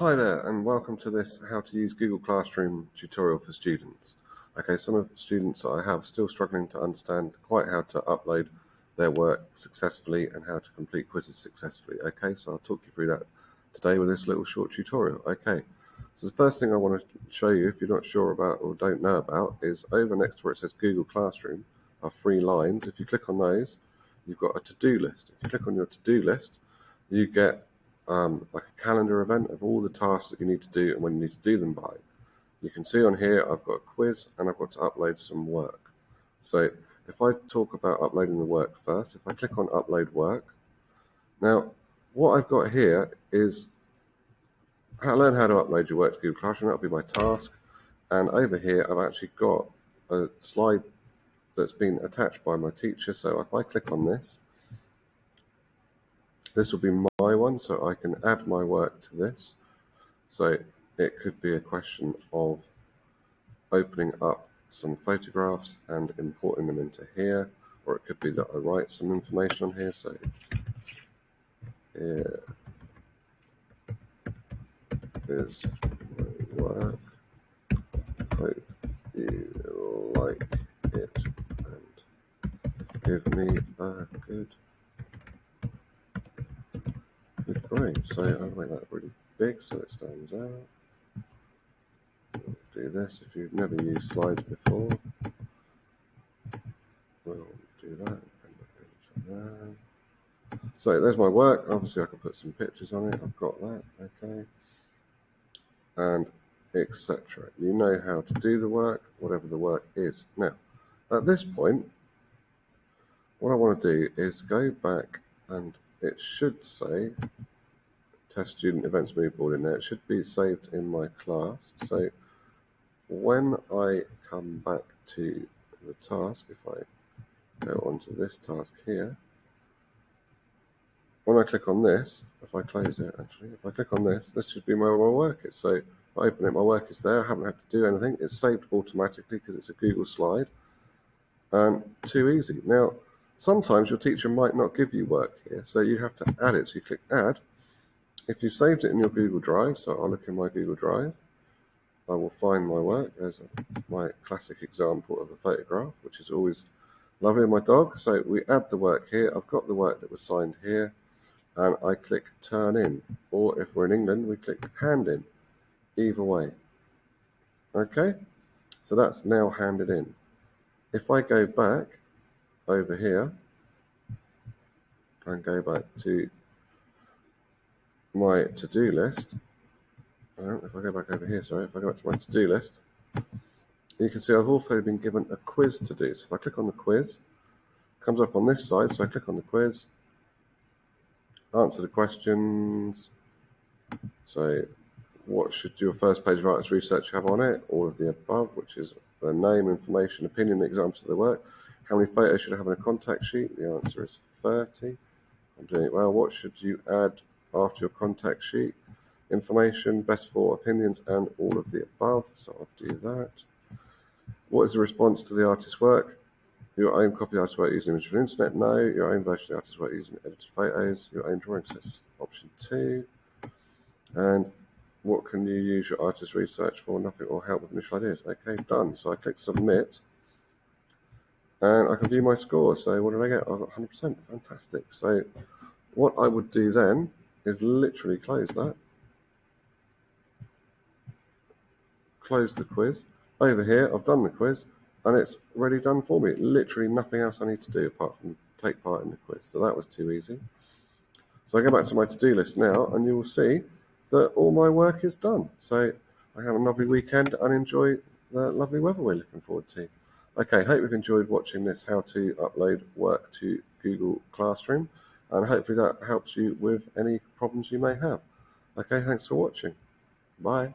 Hi there, and welcome to this how to use Google Classroom tutorial for students. Okay, some of the students I have still struggling to understand quite how to upload their work successfully and how to complete quizzes successfully. Okay, so I'll talk you through that today with this little short tutorial. Okay, so the first thing I want to show you, if you're not sure about or don't know about, is over next to where it says Google Classroom are 3 lines. If you click on those, you've got a to-do list. If you click on your to-do list, you get like a calendar event of all the tasks that you need to do and when you need to do them by. You can see on here I've got a quiz and I've got to upload some work. So if I talk about uploading the work first, if I click on upload work, now what I've got here is learn how to upload your work to Google Classroom. That'll be my task. And over here I've actually got a slide that's been attached by my teacher. So if I click on this, this will be my one, so I can add my work to this. So it could be a question of opening up some photographs and importing them into here, or it could be that I write some information on here. So here is my work. Hope you like it and give me a good grade. So I'll make that really big so it stands out. Do this. If you've never used slides before, we'll do that. So there's my work. Obviously I can put some pictures on it. I've got that. Okay. And etc. You know how to do the work, whatever the work is. Now, at this point, what I want to do is go back, and it should say test student events mood board in there. It should be saved in my class. So when I come back to the task, if I go onto this task here, when I click on this, if I close it actually, if I click on this, this should be where my work is. So if I open it, my work is there. I haven't had to do anything. It's saved automatically because it's a Google slide. Too easy. Now, sometimes your teacher might not give you work here, so you have to add it. So you click add. If you've saved it in your Google Drive, so I'll look in my Google Drive, I will find my work. There's my classic example of a photograph, which is always lovely of my dog. So we add the work here. I've got the work that was signed here, and I click turn in. Or if we're in England, we click hand in. Either way. Okay, so that's now handed in. If I go back over here and go back to my to-do list, if I go back over here, sorry, if I go back to my to-do list, you can see I've also been given a quiz to do. So if I click on the quiz, it comes up on this side, so I click on the quiz, answer the questions. So what should your first page of artist research have on it? All of the above, which is the name, information, opinion, examples of the work. How many photos should I have in a contact sheet? The answer is 30. I'm doing it well. What should you add after your contact sheet? Information, best 4 opinions, and all of the above. So I'll do that. What is the response to the artist's work? Your own copy of the artist's work using images from the internet? No. Your own version of the artist's work using edited photos? Your own drawing? Says option 2. And what can you use your artist research for? Nothing, or help with initial ideas. Okay, done. So I click submit, and I can view my score. So what did I get? I got 100%. Fantastic. So what I would do then is literally close that, close the quiz. Over here, I've done the quiz, and it's already done for me. Literally nothing else I need to do apart from take part in the quiz. So that was too easy. So I go back to my to-do list now, and you will see that all my work is done. So I have a lovely weekend and enjoy the lovely weather we're looking forward to. Okay, hope you've enjoyed watching this how to upload work to Google Classroom, and hopefully that helps you with any problems you may have. Okay, thanks for watching. Bye.